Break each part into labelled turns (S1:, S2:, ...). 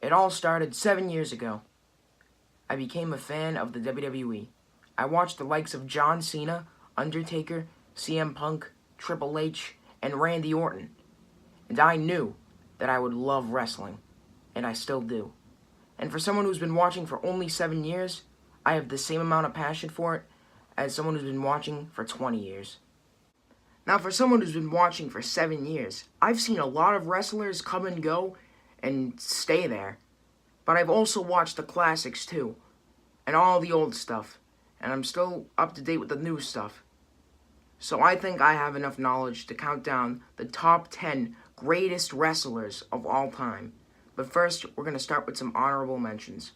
S1: It all started 7 years ago. I became a fan of the WWE. I watched the likes of John Cena, Undertaker, CM Punk, Triple H, and Randy Orton. And I knew that I would love wrestling. And I still do. And for someone who's been watching for only 7 years, I have the same amount of passion for it as someone who's been watching for 20 years. Now, for someone who's been watching for 7 years, I've seen a lot of wrestlers come and go and stay there. But I've also watched the classics too, and all the old stuff, and I'm still up to date with the new stuff. So I think I have enough knowledge to count down the top 10 greatest wrestlers of all time. But first, we're going to start with some honorable mentions.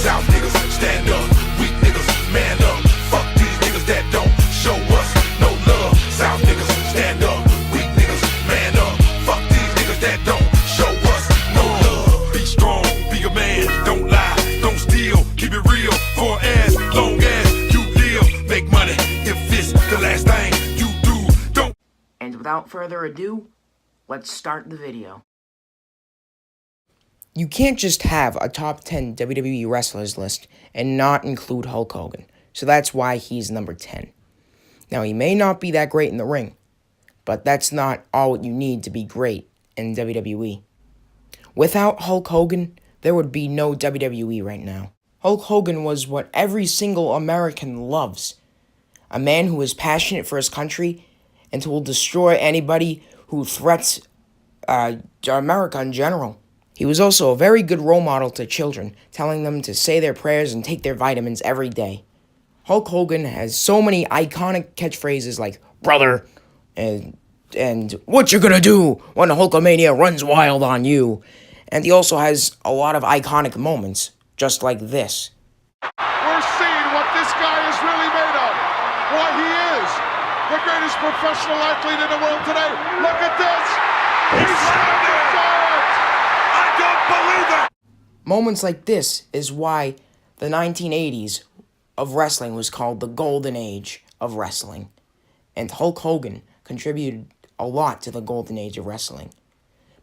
S2: South niggas, stand up. Weak niggas, man up. Fuck these niggas that don't show us no love. South niggas, stand up. Weak niggas, man up. Fuck these niggas that don't show us no love. Be strong, be a man, don't lie, don't steal. Keep it real for as long as you live. Make money if it's the last thing you do. Don't.
S1: And without further ado, let's start the video. You can't just have a top 10 WWE wrestlers list and not include Hulk Hogan. So that's why he's number 10. Now, he may not be that great in the ring, but that's not all you need to be great in WWE. Without Hulk Hogan, there would be no WWE right now. Hulk Hogan was what every single American loves. A man who is passionate for his country and who will destroy anybody who threats America in general. He was also a very good role model to children, telling them to say their prayers and take their vitamins every day. Hulk Hogan has so many iconic catchphrases like, brother, and what you gonna do when Hulkamania runs wild on you? And he also has a lot of iconic moments, just like this.
S3: We're seeing what this guy is really made of. What he is. The greatest professional athlete in the world today. Look at this. He's standing for it. I don't believe it.
S1: Moments like this is why the 1980s of wrestling was called the golden age of wrestling. And Hulk Hogan contributed a lot to the golden age of wrestling.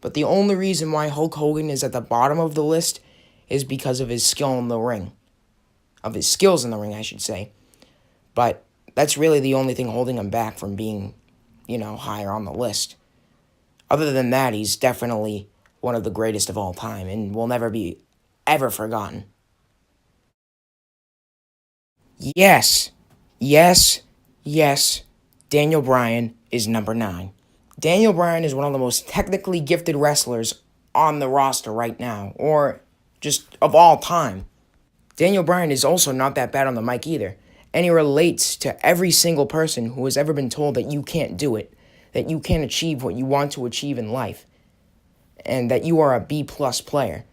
S1: But the only reason why Hulk Hogan is at the bottom of the list is because of his skill in the ring. Of his skills in the ring, I should say. But that's really the only thing holding him back from being, higher on the list. Other than that, he's definitely one of the greatest of all time and will never be ever forgotten. Yes, Daniel Bryan is number 9. Daniel Bryan is one of the most technically gifted wrestlers on the roster right now, or just of all time. Daniel Bryan is also not that bad on the mic either, and he relates to every single person who has ever been told that you can't do it, that you can't achieve what you want to achieve in life, and that you are a B-plus player.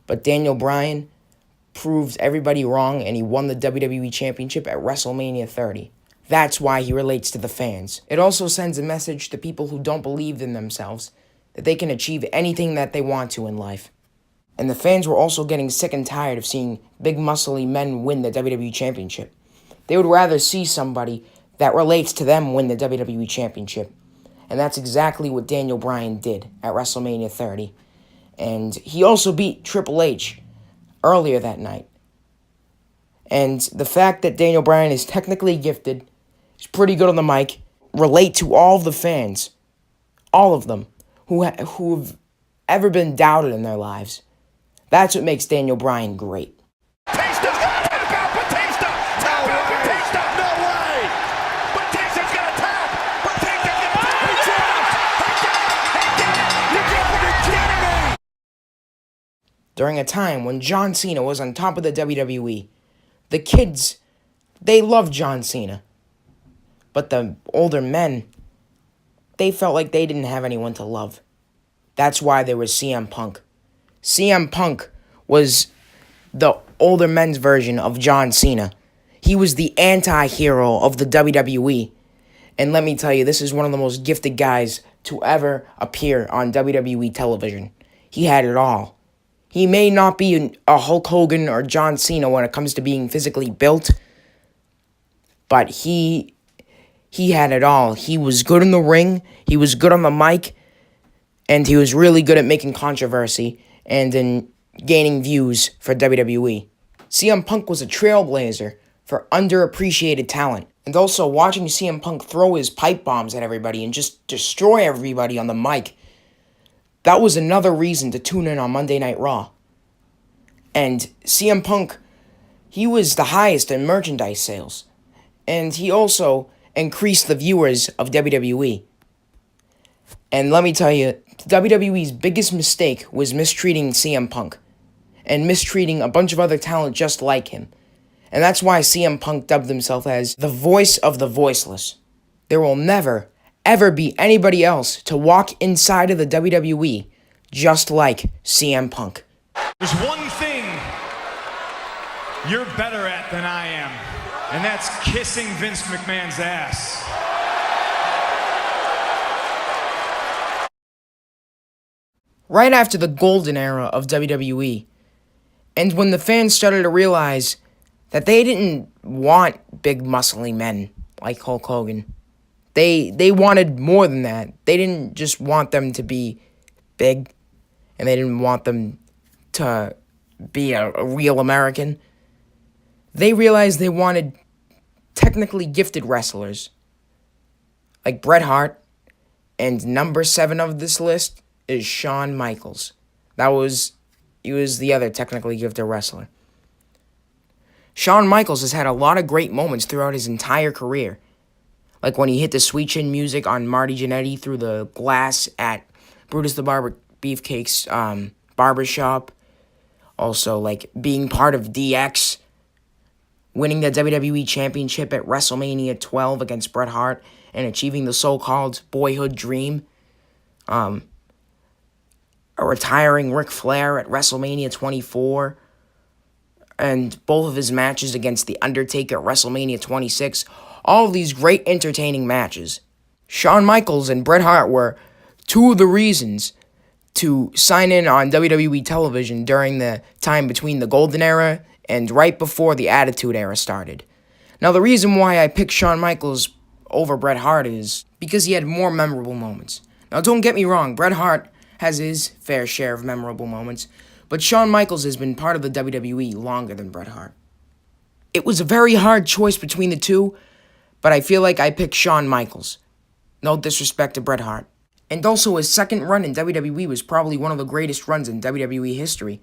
S1: But Daniel Bryan proved everybody wrong, and he won the WWE Championship at WrestleMania 30. That's why he relates to the fans. It also sends a message to people who don't believe in themselves, that they can achieve anything that they want to in life. And the fans were also getting sick and tired of seeing big muscly men win the WWE Championship. They would rather see somebody that relates to them win the WWE Championship. And that's exactly what Daniel Bryan did at WrestleMania 30. And he also beat Triple H earlier that night. And the fact that Daniel Bryan is technically gifted, he's pretty good on the mic, relate to all of the fans, all of them, who've ever been doubted in their lives. That's what makes Daniel Bryan great.
S2: Batista! Batista! Tap out Batista! No way! Batista's gonna tap! Batista's gonna tap! He did it! You gotta be kidding me!
S1: During a time when John Cena was on top of the WWE, the kids, they loved John Cena. But the older men, they felt like they didn't have anyone to love. That's why there was CM Punk. CM Punk was the older men's version of John Cena. He was the anti-hero of the WWE. And let me tell you, this is one of the most gifted guys to ever appear on WWE television. He had it all. He may not be a Hulk Hogan or John Cena when it comes to being physically built, but he had it all. He was good in the ring, he was good on the mic, and he was really good at making controversy and in gaining views for WWE. CM Punk was a trailblazer for underappreciated talent. And also, watching CM Punk throw his pipe bombs at everybody and just destroy everybody on the mic, that was another reason to tune in on Monday Night Raw. And CM Punk, he was the highest in merchandise sales. And he also increased the viewers of WWE. And let me tell you, WWE's biggest mistake was mistreating CM Punk and mistreating a bunch of other talent just like him. And that's why CM Punk dubbed himself as the voice of the voiceless. There will never, ever be anybody else to walk inside of the WWE just like CM Punk.
S4: There's one thing you're better at than I am, and that's kissing Vince McMahon's ass.
S1: Right after the golden era of WWE, and when the fans started to realize that they didn't want big muscly men like Hulk Hogan. They wanted more than that. They didn't just want them to be big, and they didn't want them to be a real American. They realized they wanted technically gifted wrestlers like Bret Hart, and number 7 of this list is Shawn Michaels. He was the other technically gifted wrestler. Shawn Michaels has had a lot of great moments throughout his entire career. Like when he hit the Sweet Chin music on Marty Jannetty through the glass at Brutus the Barber Beefcake's barbershop. Also, like, being part of DX. Winning the WWE Championship at WrestleMania 12 against Bret Hart. And achieving the so-called boyhood dream. A retiring Ric Flair at WrestleMania 24. And both of his matches against The Undertaker at WrestleMania 26. All of these great entertaining matches. Shawn Michaels and Bret Hart were two of the reasons to sign in on WWE television during the time between the Golden Era and right before the Attitude Era started. Now, the reason why I picked Shawn Michaels over Bret Hart is because he had more memorable moments. Now, don't get me wrong, Bret Hart has his fair share of memorable moments, but Shawn Michaels has been part of the WWE longer than Bret Hart. It was a very hard choice between the two, but I feel like I picked Shawn Michaels. No disrespect to Bret Hart. And also, his second run in WWE was probably one of the greatest runs in WWE history,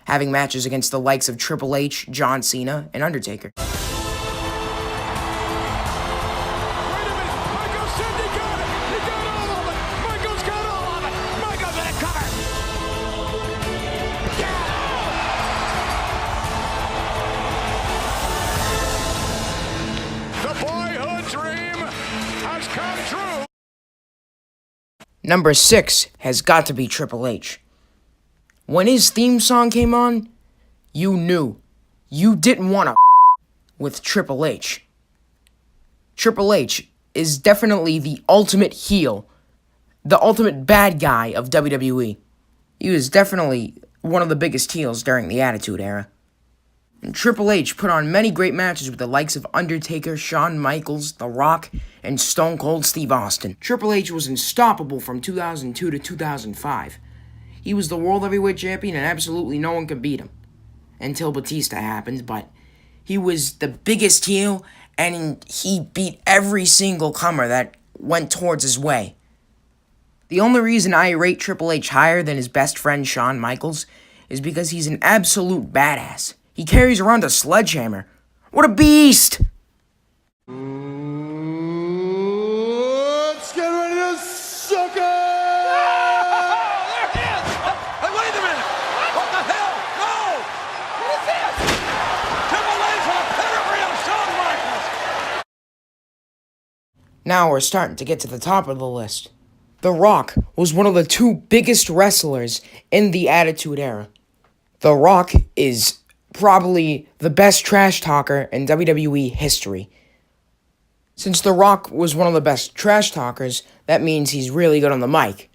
S1: having matches against the likes of Triple H, John Cena, and Undertaker. Number 6 has got to be Triple H. When his theme song came on, you knew you didn't want to with Triple H. Triple H is definitely the ultimate heel, the ultimate bad guy of WWE. He was definitely one of the biggest heels during the Attitude Era. And Triple H put on many great matches with the likes of Undertaker, Shawn Michaels, The Rock, and Stone Cold Steve Austin. Triple H was unstoppable from 2002 to 2005. He was the World Heavyweight Champion and absolutely no one could beat him. Until Batista happened, but he was the biggest heel and he beat every single comer that went towards his way. The only reason I rate Triple H higher than his best friend Shawn Michaels is because he's an absolute badass. He carries around a sledgehammer. What a beast!
S3: Let's get ready to suck it!
S5: There he is! Hey, wait a minute! What the hell? No! What is this? Triple H with a pedigree of Shawn Michaels!
S1: Now we're starting to get to the top of the list. The Rock was one of the 2 biggest wrestlers in the Attitude Era. The Rock is probably the best trash talker in WWE history. Since The Rock was one of the best trash talkers, that means he's really good on the mic.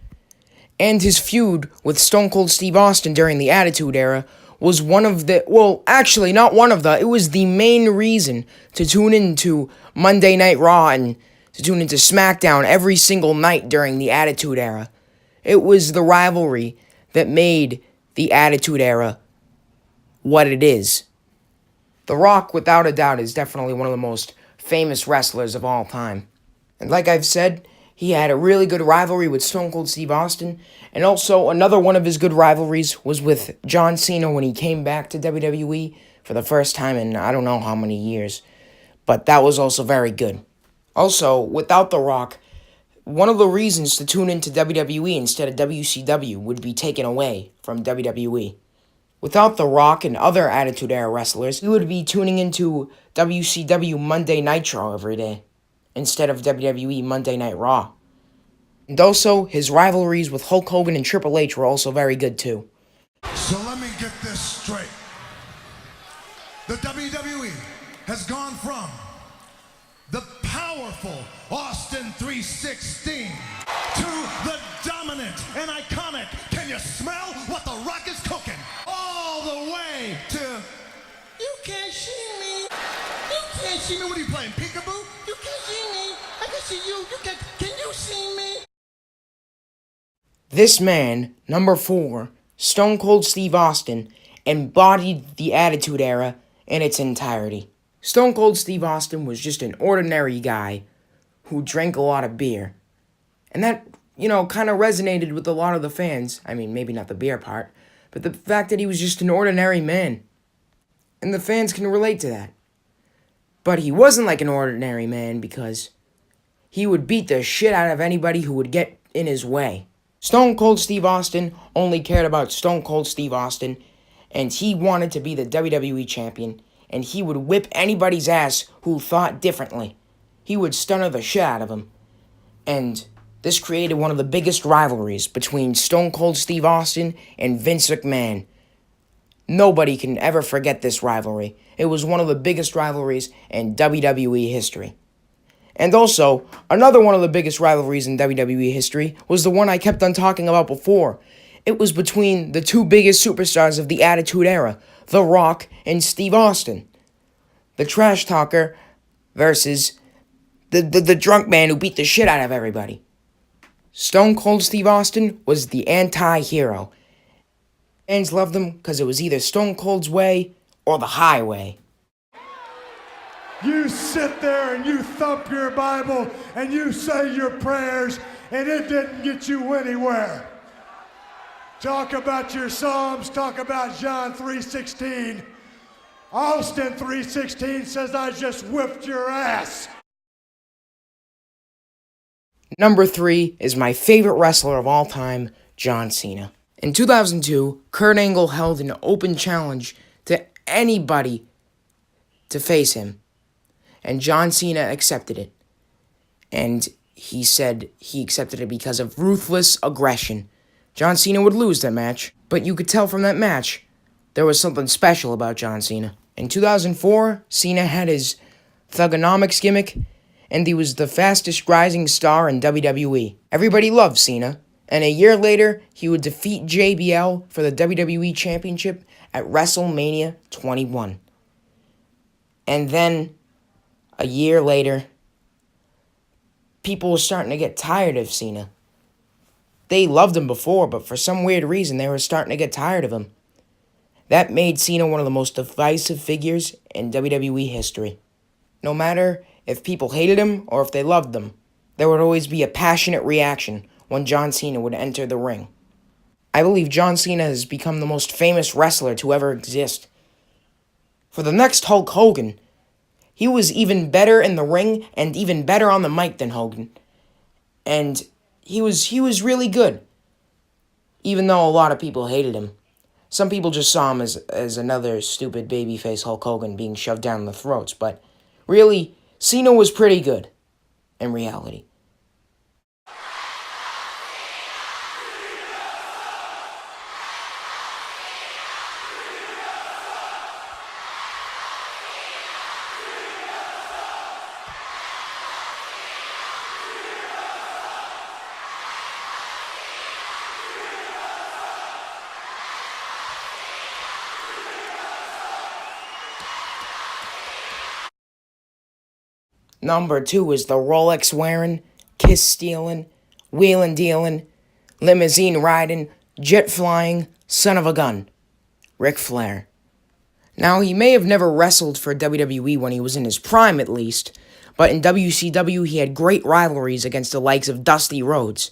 S1: And his feud with Stone Cold Steve Austin during the Attitude Era was one of the, well, actually, not one of the, it was the main reason to tune into Monday Night Raw and to tune into SmackDown every single night during the Attitude Era. It was the rivalry that made the Attitude Era what it is. The Rock, without a doubt, is definitely one of the most famous wrestlers of all time. And like I've said, he had a really good rivalry with Stone Cold Steve Austin, and also another one of his good rivalries was with John Cena when he came back to WWE for the first time in I don't know how many years, but that was also very good. Also, without The Rock, one of the reasons to tune into WWE instead of WCW would be taken away from WWE. Without The Rock and other Attitude Era wrestlers, we would be tuning into WCW Monday Nitro every day instead of WWE Monday Night Raw. And also, his rivalries with Hulk Hogan and Triple H were also very good too.
S6: So let me get this straight. The WWE has gone from the powerful Austin 316 to the dominant and iconic, can you smell what The Rock is cooking? All the way to, you can't see me. You can't see me. What are you playing, peekaboo? You can't see me. I can see you. Can you see me?
S1: This man, number 4, Stone Cold Steve Austin, embodied the Attitude Era in its entirety. Stone Cold Steve Austin was just an ordinary guy who drank a lot of beer. And that, kind of resonated with a lot of the fans. I mean, maybe not the beer part, but the fact that he was just an ordinary man. And the fans can relate to that. But he wasn't like an ordinary man because he would beat the shit out of anybody who would get in his way. Stone Cold Steve Austin only cared about Stone Cold Steve Austin, and he wanted to be the WWE champion, and he would whip anybody's ass who thought differently. He would stunner the shit out of them. And this created one of the biggest rivalries between Stone Cold Steve Austin and Vince McMahon. Nobody can ever forget this rivalry. It was one of the biggest rivalries in WWE history. And also, another one of the biggest rivalries in WWE history was the one I kept on talking about before. It was between the two biggest superstars of the Attitude Era, The Rock and Steve Austin. The trash talker versus the drunk man who beat the shit out of everybody. Stone Cold Steve Austin was the anti-hero. Fans loved him because it was either Stone Cold's way or the highway.
S7: You sit there and you thump your Bible and you say your prayers and it didn't get you anywhere. Talk about your Psalms, talk about John 3:16. Austin 3:16 says I just whipped your ass.
S1: Number 3 is my favorite wrestler of all time, John Cena. In 2002, Kurt Angle held an open challenge to anybody to face him. And John Cena accepted it. And he said he accepted it because of ruthless aggression. John Cena would lose that match, but you could tell from that match there was something special about John Cena. In 2004, Cena had his Thugonomics gimmick, and he was the fastest rising star in WWE. Everybody loved Cena, and a year later, he would defeat JBL for the WWE Championship at WrestleMania 21. And then, a year later, people were starting to get tired of Cena. They loved him before, but for some weird reason, they were starting to get tired of him. That made Cena one of the most divisive figures in WWE history. No matter if people hated him or if they loved him, there would always be a passionate reaction when John Cena would enter the ring. I believe John Cena has become the most famous wrestler to ever exist. For the next Hulk Hogan, he was even better in the ring and even better on the mic than Hogan. And he was really good, even though a lot of people hated him. Some people just saw him as another stupid babyface Hulk Hogan being shoved down the throats, but really, Cena was pretty good in reality. Number 2 is the Rolex wearing, kiss stealing, wheeling dealing, limousine riding, jet flying, son of a gun, Ric Flair. Now, he may have never wrestled for WWE when he was in his prime, at least, but in WCW he had great rivalries against the likes of Dusty Rhodes.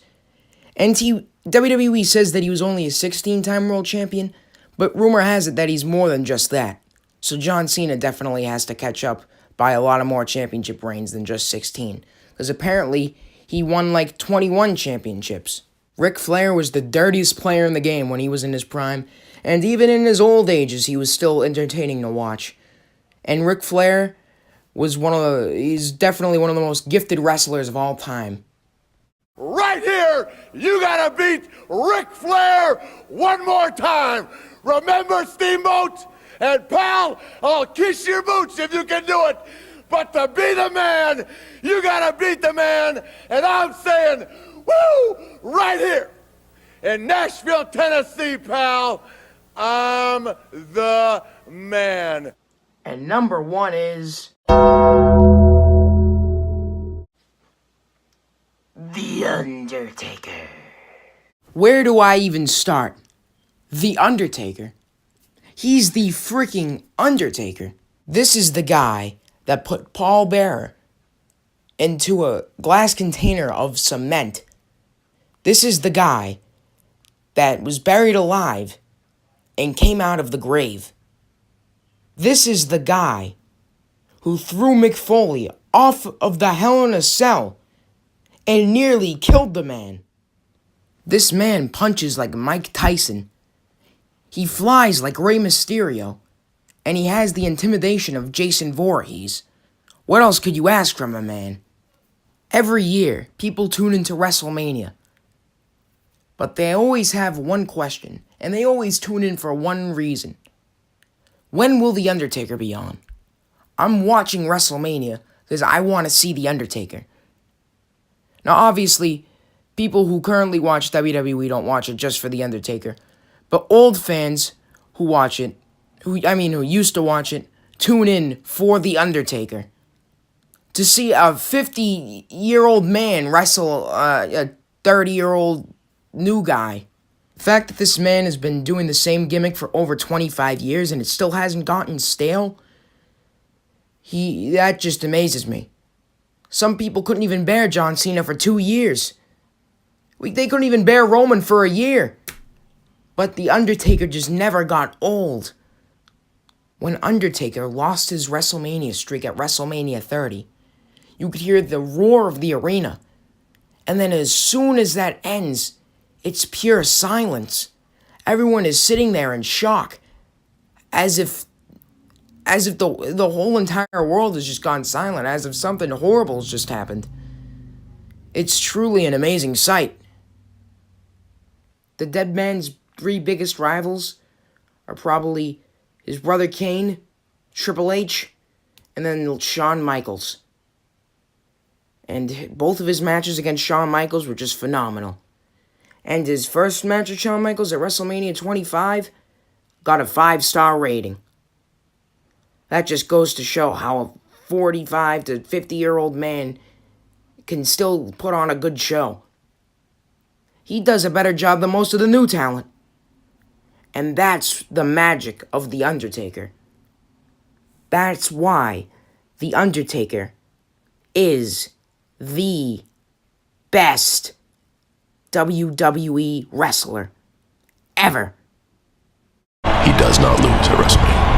S1: And WWE says that he was only a 16-time world champion, but rumor has it that he's more than just that. So John Cena definitely has to catch up by a lot of more championship reigns than just 16, because apparently he won like 21 championships. Ric Flair was the dirtiest player in the game when he was in his prime, and even in his old ages he was still entertaining to watch. And Ric Flair he's definitely one of the most gifted wrestlers of all time.
S3: Right here, you gotta beat Ric Flair one more time. Remember, Steamboat? And pal, I'll kiss your boots if you can do it. But to be the man, you gotta beat the man. And I'm saying, woo, right here in Nashville, Tennessee, pal, I'm the man.
S1: And number 1 is The Undertaker. Where do I even start? The Undertaker. He's the freaking Undertaker. This is the guy that put Paul Bearer into a glass container of cement. This is the guy that was buried alive and came out of the grave. This is the guy who threw Mick Foley off of the Hell in a Cell and nearly killed the man. This man punches like Mike Tyson. He flies like Rey Mysterio. And he has the intimidation of Jason Voorhees. What else could you ask from a man? Every year, people tune into WrestleMania. But they always have one question, and they always tune in for one reason. When will The Undertaker be on? I'm watching WrestleMania because I want to see The Undertaker. Now, obviously, people who currently watch WWE don't watch it just for The Undertaker. But old fans who watch it, who used to watch it, tune in for The Undertaker. To see a 50-year-old man wrestle a 30-year-old new guy. The fact that this man has been doing the same gimmick for over 25 years and it still hasn't gotten stale, that just amazes me. Some people couldn't even bear John Cena for 2 years. They couldn't even bear Roman for a year. But The Undertaker just never got old. When Undertaker lost his WrestleMania streak at WrestleMania 30, you could hear the roar of the arena. And then as soon as that ends, it's pure silence. Everyone is sitting there in shock. As if the whole entire world has just gone silent. As if something horrible has just happened. It's truly an amazing sight. The dead man's 3 biggest rivals are probably his brother Kane, Triple H, and then Shawn Michaels. And both of his matches against Shawn Michaels were just phenomenal. And his first match with Shawn Michaels at WrestleMania 25 got a 5-star rating. That just goes to show how a 45 to 50-year-old man can still put on a good show. He does a better job than most of the new talent. And that's the magic of The Undertaker. That's why The Undertaker is the best WWE wrestler ever.
S2: He does not lose at WrestleMania.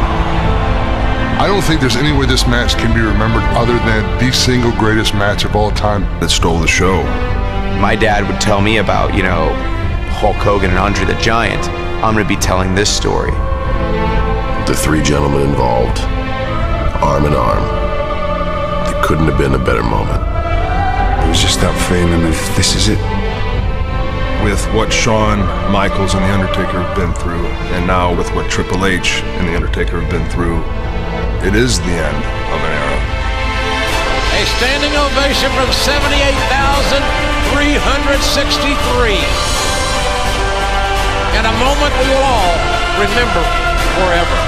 S8: I don't think there's any way this match can be remembered other than the single greatest match of all time that stole the show.
S9: My dad would tell me about, Hulk Hogan and Andre the Giant. I'm going to be telling this story.
S2: The 3 gentlemen involved, arm in arm. There couldn't have been a better moment.
S8: It was just that feeling of, this is it. With what Shawn Michaels and The Undertaker have been through, and now with what Triple H and The Undertaker have been through, it is the end of an era.
S5: A standing ovation from 78,363. And a moment we will all remember forever.